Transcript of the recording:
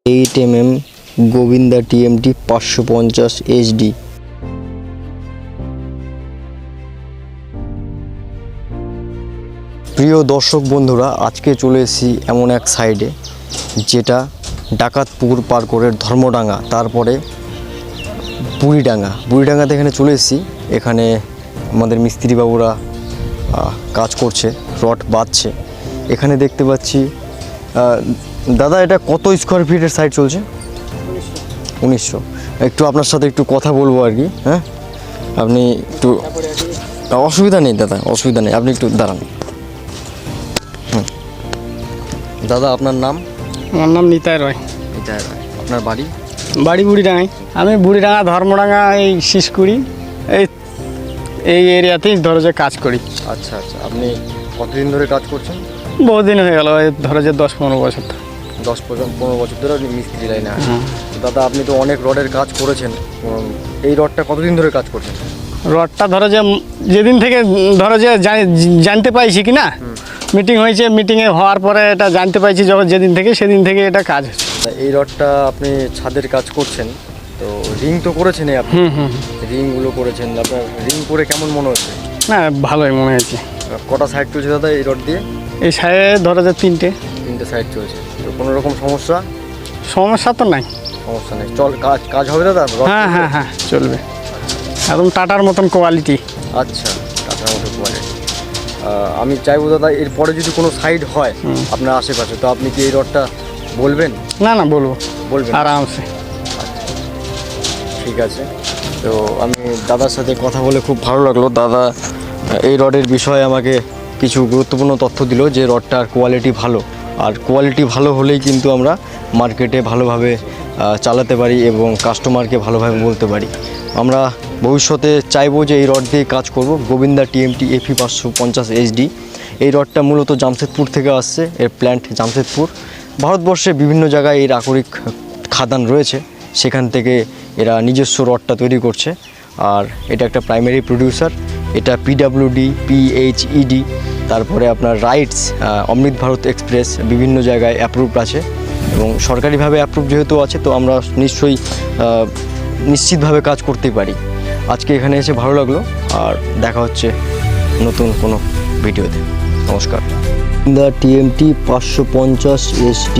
8 mm Govinda TMT 550 HD। প্রিয় দর্শক বন্ধুরা, আজকে চলে এসেছি এমন এক সাইডে যেটা ডাকাতপুর পার করে ধর্মডাঙ্গা, তারপরে বুড়িডাঙ্গাতে এখানে চলে এসেছি। এখানে আমাদের মিস্ত্রি বাবুরা কাজ করছে, রড বাঁধছে। এখানে দেখতে পাচ্ছি দাদা, এটা কত স্কোয়ার ফিটের সাইট চলছে? 1900। একটু আপনার সাথে একটু কথা বলবো আর কি। হ্যাঁ, আপনি একটু, অসুবিধা নেই দাদা, অসুবিধা নেই, আপনি একটু দাঁড়ান। দাদা, আপনার নাম? আমার নাম নিতাই রয়। নিতাই রয়। আপনার বাড়ি? বাড়ি বুড়িডাঙ্গায়। আমি বুড়িডাঙ্গা, ধর্মডাঙ্গা, এই শিশকুড়ি, এই এরিয়াতেই ধরো যে কাজ করি। আচ্ছা আচ্ছা, আপনি কতদিন ধরে কাজ করছেন? বহুদিন হয়ে গেল, এই ধরো যে 10-15 বছর। 10-15 বছর ধরে আপনি মিস্ত্রি লাইনে আছেন। দাদা, আপনি তো অনেক রডের কাজ করেছেন, এই রডটা কতদিন ধরে কাজ করছেন? রডটা ধরো যে যেদিন থেকে ধরো যে জানতে পাইছি কি না, মিটিং হয়েছে, মিটিংয়ে হওয়ার পরে এটা জানতে পাইছি যখন, যেদিন থেকে সেদিন থেকে এটা কাজ হচ্ছে। এই রডটা আপনি ছাদের কাজ করছেন, তো রিং তো করেছেন আপনি? রিংগুলো করেছেন, আপনার রিং করে কেমন মনে হচ্ছে? না, ভালোই মনে হয়েছে। কটা সাইড চলছে দাদা এই রড দিয়ে? এই সাইডে ধরো যে তিনটে সাইড চলছে। তো কোনো রকম সমস্যা তো নাই। সমস্যা নেই, চল কাজ হবে দাদা? হ্যাঁ হ্যাঁ হ্যাঁ, চলবে, একদম টাটার মতন কোয়ালিটি। আচ্ছা, টাটার মতো কোয়ালিটি। আমি চাইবো দাদা, এরপরে যদি কোনো সাইড হয় আপনার আশেপাশে, তো আপনি কি এই রডটা বলবেন? না, বলবো, বলবেন আরামসে। আচ্ছা, ঠিক আছে। তো আমি দাদার সাথে কথা বলে খুব ভালো লাগলো। দাদা এই রডের বিষয়ে আমাকে কিছু গুরুত্বপূর্ণ তথ্য দিল, যে রডটার কোয়ালিটি ভালো, আর কোয়ালিটি ভালো হলেই কিন্তু আমরা মার্কেটে ভালোভাবে চালাতে পারি এবং কাস্টমারকে ভালোভাবে বলতে পারি। আমরা ভবিষ্যতে চাইবো যে এই রড দিয়ে কাজ করব। Govinda TMT FE 550 HD। এই রডটা মূলত জামশেদপুর থেকে আসছে, এর প্ল্যান্ট জামশেদপুর। ভারতবর্ষে বিভিন্ন জায়গায় এর আকরিক খাদান রয়েছে, সেখান থেকে এরা নিজস্ব রডটা তৈরি করছে। আর এটা একটা প্রাইমারি প্রডিউসার। এটা PWD, PHED, তারপরে আপনার রাইটস, অমৃত ভারত এক্সপ্রেস বিভিন্ন জায়গায় অ্যাপ্রুভড আছে, এবং সরকারিভাবে অ্যাপ্রুভ যেহেতু আছে, তো আমরা নিশ্চয়ই নিশ্চিতভাবে কাজ করতেই পারি। আজকে এখানে এসে ভালো লাগলো, আর দেখা হচ্ছে নতুন কোনো ভিডিওতে। নমস্কার। Govinda TMT 550 SD।